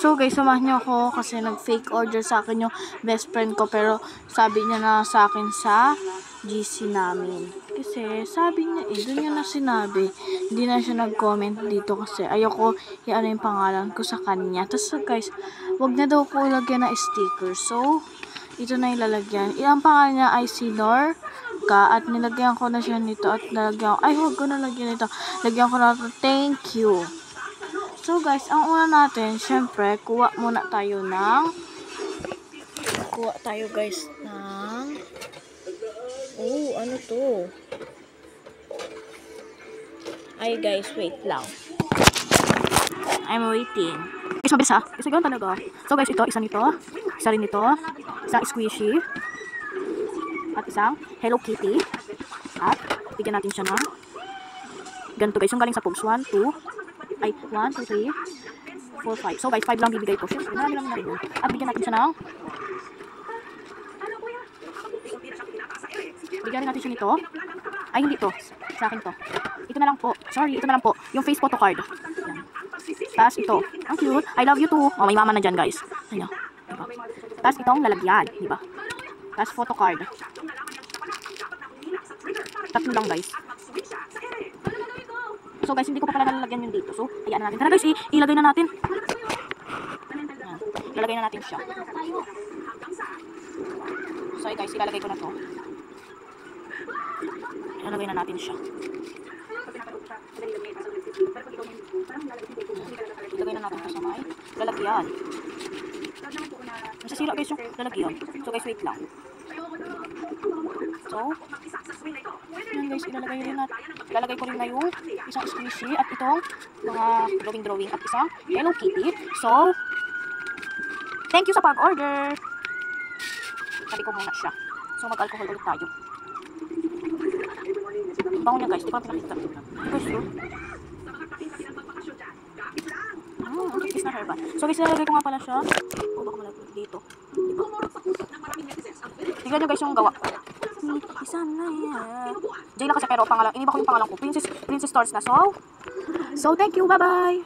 So guys, samahan niyo ako kasi nag-fake order sa akin yung best friend ko, pero sabi niya na sa akin sa GC namin. Kasi sabi niya doon niya na sinabi. Hindi na siya nag-comment dito kasi ayoko i-ano yung pangalan ko sa kanya. Tapos guys, wag na daw ko lagyan na sticker. So, ito na yung lalagyan. Ang pangalan niya ay Sinor ka at nilagyan ko na siya nito at nalagyan ko. Ay, wag ko na lagyan nito. Lagyan ko na ito. Thank you. So guys, ang una natin, syempre, kuha tayo guys ng, ano to? Ay guys, wait lang. I'm waiting. Guys, mabilis ha. Kasi ganun talaga. So guys, ito, isa nito. Isa rin nito. Isang squishy. At isang Hello Kitty. At, bigyan natin siya ng ganito guys, yung galing sa Pogs. 1, 2, 3, 4, 5. So guys, 5 lang bibigay ko. Siyempre, marami lang na rin. At bigyan natin siya ng nito. Ay, hindi to. Sa akin to. Ito na lang po. Sorry, ito na lang po. Yung face photo card. Tapos ito. Ang cute. I love you too. Oh, may mama na dyan guys. Ayan. Diba? Tapos itong lalagyan. Diba? Tapos photo card. Tatlo lang guys. So guys, hindi ko pa pala nalalagyan yun dito. So, hayaan na natin. Tara guys, ilagay na natin. Ayan. Ilalagay na natin siya. So guys, ilalagay ko na to. Ilalagay na natin siya. Ilalagay na natin ito sa may lalagyan. Masasira guys yung lalagyan. So guys, wait lang. So, yan guys, ilalagay ko rin na yung isang squishy at itong mga drawing at isang Hello Kitty. So, thank you sa pag-order. Sabi ko muna siya. So, mag-alcohol ulit tayo. Bango niya guys, di ko na pinakita. Guys, ang kiss na herbal. So guys, ilalagay ko nga pala siya. Baka malagay dito. Diba? Tignan nyo guys yung gawa. Isa na yan. Jay lang kasi pero pangalan. Iniba ko yung pangalan ko. Princess Stars na. So, thank you. Bye-bye.